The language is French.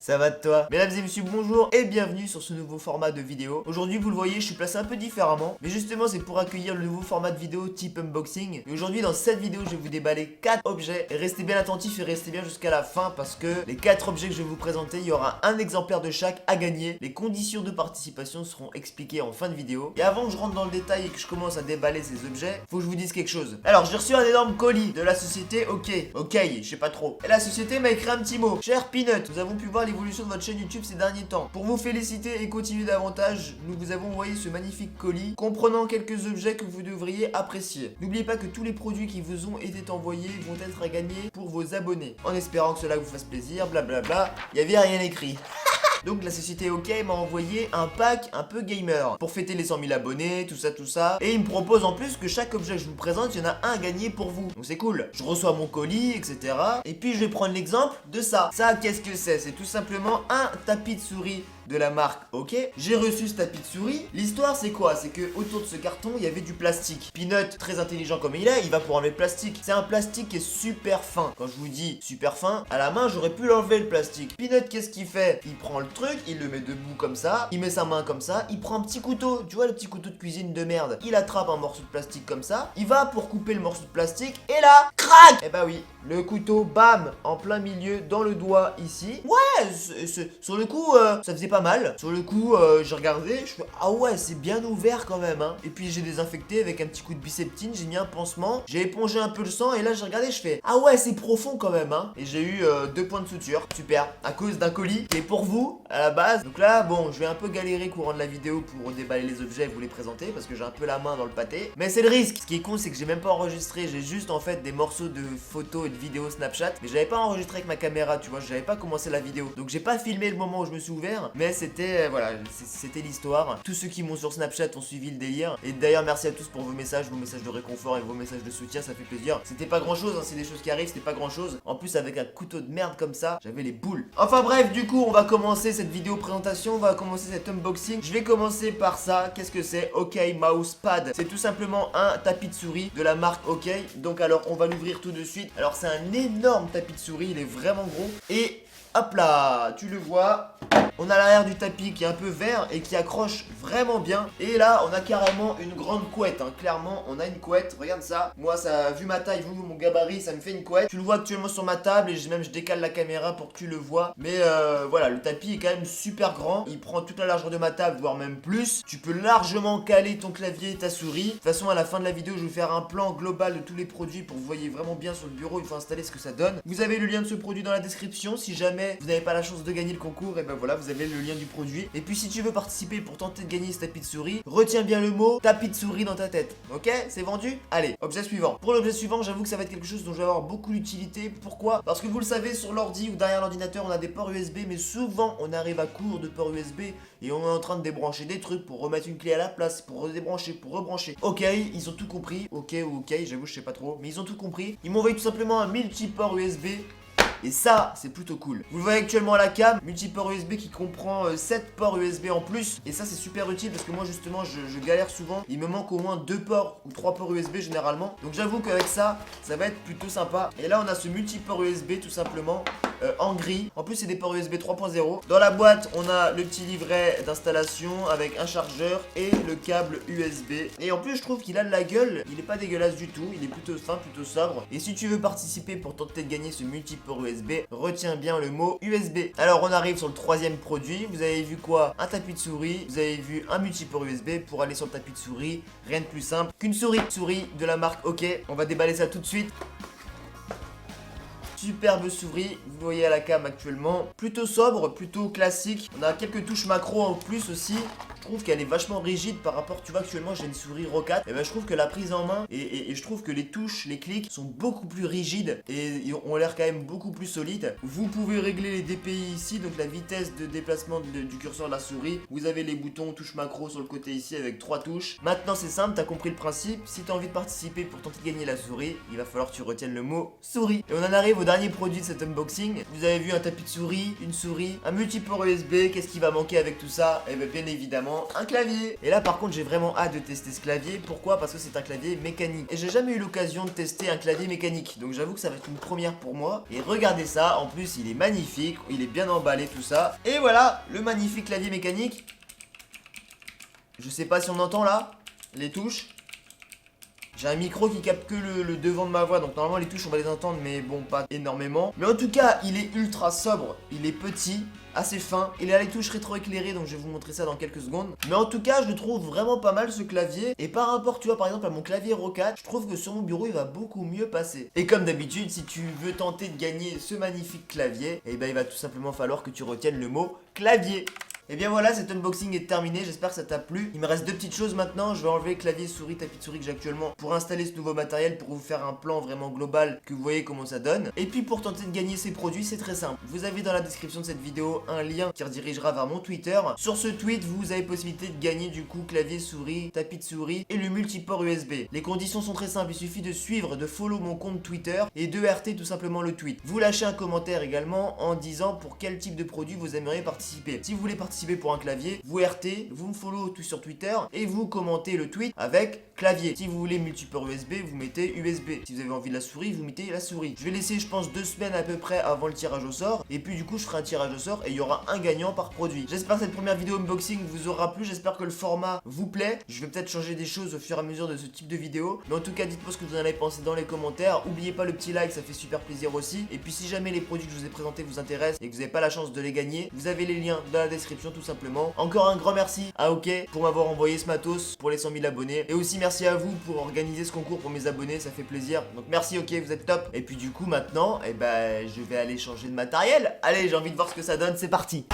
Ça va de toi? Mesdames et messieurs, bonjour et bienvenue sur ce nouveau format de vidéo. Aujourd'hui, vous le voyez, je suis placé un peu différemment, mais justement, c'est pour accueillir le nouveau format de vidéo type unboxing. Et aujourd'hui, dans cette vidéo, je vais vous déballer 4 objets. Et restez bien attentifs et restez bien jusqu'à la fin parce que les 4 objets que je vais vous présenter, il y aura un exemplaire de chaque à gagner. Les conditions de participation seront expliquées en fin de vidéo. Et avant que je rentre dans le détail et que je commence à déballer ces objets, faut que je vous dise quelque chose. Alors, j'ai reçu un énorme colis de la société OK, je sais pas trop. Et la société m'a écrit un petit mot. Cher Peanut, nous avons pu voir l'évolution de votre chaîne YouTube ces derniers temps. Pour vous féliciter et continuer davantage, nous vous avons envoyé ce magnifique colis comprenant quelques objets que vous devriez apprécier. N'oubliez pas que tous les produits qui vous ont été envoyés vont être à gagner pour vos abonnés. En espérant que cela vous fasse plaisir, blablabla. Il n'y avait rien écrit. Donc la société OK m'a envoyé un pack un peu gamer pour fêter les 100 000 abonnés, tout ça. Et il me propose en plus que chaque objet que je vous présente, il y en a un à gagner pour vous. Donc c'est cool. Je reçois mon colis, etc. Et puis je vais prendre l'exemple de ça. Ça, qu'est-ce que c'est? C'est tout simplement un tapis de souris de la marque OK. J'ai reçu ce tapis de souris. L'histoire c'est quoi? C'est que autour de ce carton il y avait du plastique. Peanut, très intelligent comme il est, il va pour enlever le plastique. C'est un plastique qui est super fin. Quand je vous dis super fin, à la main j'aurais pu l'enlever le plastique. Peanut, qu'est-ce qu'il fait? Il prend le truc, il le met debout comme ça, il met sa main comme ça, il prend un petit couteau, tu vois le petit couteau de cuisine de merde. Il attrape un morceau de plastique comme ça, il va pour couper le morceau de plastique et là, crac! Eh bah oui, le couteau, bam, en plein milieu dans le doigt ici. Ouais, sur le coup, ça faisait pas mal. Sur le coup, j'ai regardé, je fais ah ouais, c'est bien ouvert quand même, hein. Et puis j'ai désinfecté avec un petit coup de biceptine, j'ai mis un pansement, j'ai épongé un peu le sang et là j'ai regardé, je fais ah ouais, c'est profond quand même, hein. Et j'ai eu 2 points de suture, super, à cause d'un colis qui est pour vous à la base. Donc là, bon, je vais un peu galérer courant de la vidéo pour déballer les objets et vous les présenter parce que j'ai un peu la main dans le pâté. Mais c'est le risque. Ce qui est con, c'est que j'ai même pas enregistré, j'ai juste en fait des morceaux de photos et de vidéos Snapchat, mais j'avais pas enregistré avec ma caméra, tu vois, j'avais pas commencé la vidéo. Donc j'ai pas filmé le moment où je me suis ouvert, mais c'était voilà, c'était l'histoire. Tous ceux qui m'ont sur Snapchat ont suivi le délire. Et d'ailleurs, merci à tous pour vos messages de réconfort et vos messages de soutien, ça fait plaisir. C'était pas grand chose, hein, c'est des choses qui arrivent, c'était pas grand chose. En plus, avec un couteau de merde comme ça, j'avais les boules. Enfin bref, du coup, on va commencer cette vidéo présentation, on va commencer cet unboxing. Je vais commencer par ça. Qu'est-ce que c'est? OK Mousepad. C'est tout simplement un tapis de souris de la marque OK. Donc alors, on va l'ouvrir tout de suite. Alors c'est un énorme tapis de souris, il est vraiment gros. Et hop là, tu le vois. On a l'arrière du tapis qui est un peu vert et qui accroche vraiment bien. Et là, on a carrément une grande couette, hein. Clairement, on a une couette. Regarde ça. Moi, ça, vu ma taille, vu mon gabarit, ça me fait une couette. Tu le vois actuellement sur ma table et je décale la caméra pour que tu le vois. Mais voilà, le tapis est quand même super grand. Il prend toute la largeur de ma table, voire même plus. Tu peux largement caler ton clavier et ta souris. De toute façon, à la fin de la vidéo, je vais faire un plan global de tous les produits pour que vous voyez vraiment bien sur le bureau. Il faut installer ce que ça donne. Vous avez le lien de ce produit dans la description. Si jamais vous n'avez pas la chance de gagner le concours, et ben voilà, vous avez le lien du produit. Et puis si tu veux participer pour tenter de gagner ce tapis de souris, retiens bien le mot tapis de souris dans ta tête. Ok? C'est vendu? Allez, objet suivant. Pour l'objet suivant, j'avoue que ça va être quelque chose dont je vais avoir beaucoup d'utilité. Pourquoi? Parce que vous le savez, sur l'ordi ou derrière l'ordinateur, on a des ports USB, mais souvent on arrive à court de ports USB et on est en train de débrancher des trucs pour remettre une clé à la place, pour redébrancher, pour rebrancher. Ok, ils ont tout compris. Ok, j'avoue, je sais pas trop, mais ils ont tout compris. Ils m'ont envoyé tout simplement un multi-port USB. Et ça, c'est plutôt cool. Vous le voyez actuellement à la cam, multiport USB qui comprend 7 ports USB en plus. Et ça, c'est super utile parce que moi, justement, je galère souvent. Il me manque au moins 2 ports ou 3 ports USB généralement. Donc j'avoue qu'avec ça, ça va être plutôt sympa. Et là, on a ce multiport USB tout simplement en gris. En plus, c'est des ports USB 3.0. Dans la boîte, on a le petit livret d'installation avec un chargeur et le câble USB. Et en plus, je trouve qu'il a de la gueule. Il est pas dégueulasse du tout. Il est plutôt fin, plutôt sobre. Et si tu veux participer pour tenter de gagner ce multiport USB, retiens bien le mot USB. Alors on arrive sur le troisième produit. Vous avez vu quoi? Un tapis de souris. Vous avez vu un multiport USB. Pour aller sur le tapis de souris, rien de plus simple qu'une souris. Souris de la marque OK. On va déballer ça tout de suite. Superbe souris, vous voyez à la cam actuellement. Plutôt sobre, plutôt classique. On a quelques touches macro en plus aussi. Je trouve qu'elle est vachement rigide par rapport, tu vois, actuellement j'ai une souris Roccat. Et ben je trouve que la prise en main et je trouve que les touches, les clics sont beaucoup plus rigides et ont l'air quand même beaucoup plus solides. Vous pouvez régler les DPI ici, donc la vitesse de déplacement du curseur de la souris. Vous avez les boutons touche macro sur le côté ici avec 3 touches. Maintenant c'est simple, t'as compris le principe. Si t'as envie de participer pour tenter de gagner la souris, il va falloir que tu retiennes le mot souris. Et on en arrive au dernier dernier produit de cet unboxing. Vous avez vu un tapis de souris, une souris, un multiport USB. Qu'est-ce qui va manquer avec tout ça? Et bien évidemment un clavier. Et là par contre j'ai vraiment hâte de tester ce clavier. Pourquoi? Parce que c'est un clavier mécanique. Et j'ai jamais eu l'occasion de tester un clavier mécanique. Donc j'avoue que ça va être une première pour moi. Et regardez ça, en plus il est magnifique, il est bien emballé tout ça. Et voilà le magnifique clavier mécanique. Je sais pas si on entend là les touches. J'ai un micro qui capte que le devant de ma voix, donc normalement les touches on va les entendre, mais bon, pas énormément. Mais en tout cas, il est ultra sobre, il est petit, assez fin. Il a les touches rétro-éclairées, donc je vais vous montrer ça dans quelques secondes. Mais en tout cas, je le trouve vraiment pas mal ce clavier. Et par rapport, tu vois, par exemple à mon clavier Roccat, je trouve que sur mon bureau il va beaucoup mieux passer. Et comme d'habitude, si tu veux tenter de gagner ce magnifique clavier, eh ben il va tout simplement falloir que tu retiennes le mot clavier. Et bien voilà, cet unboxing est terminé, j'espère que ça t'a plu. Il me reste deux petites choses maintenant, je vais enlever clavier, souris, tapis de souris que j'ai actuellement pour installer ce nouveau matériel, pour vous faire un plan vraiment global, que vous voyez comment ça donne. Et puis pour tenter de gagner ces produits, c'est très simple. Vous avez dans la description de cette vidéo un lien qui redirigera vers mon Twitter. Sur ce tweet, vous avez possibilité de gagner du coup clavier, souris, tapis de souris et le multiport USB. Les conditions sont très simples, il suffit de suivre, de follow mon compte Twitter et de RT tout simplement le tweet. Vous lâchez un commentaire également en disant pour quel type de produit vous aimeriez participer. Si vous voulez participer pour un clavier, vous RT, vous me follow tout sur Twitter et vous commentez le tweet avec clavier. Si vous voulez multiport USB, vous mettez USB. Si vous avez envie de la souris, vous mettez la souris. Je vais laisser, je pense, 2 semaines à peu près avant le tirage au sort. Et puis du coup, je ferai un tirage au sort et il y aura un gagnant par produit. J'espère que cette première vidéo unboxing vous aura plu. J'espère que le format vous plaît. Je vais peut-être changer des choses au fur et à mesure de ce type de vidéo. Mais en tout cas, dites-moi ce que vous en avez pensé dans les commentaires. N'oubliez pas le petit like, ça fait super plaisir aussi. Et puis si jamais les produits que je vous ai présentés vous intéressent et que vous n'avez pas la chance de les gagner, vous avez les liens dans la description tout simplement. Encore un grand merci à OK pour m'avoir envoyé ce matos pour les 100 000 abonnés. Et aussi merci à vous pour organiser ce concours pour mes abonnés, ça fait plaisir. Donc merci OK, vous êtes top. Et puis du coup maintenant, je vais aller changer de matériel. Allez, j'ai envie de voir ce que ça donne, c'est parti.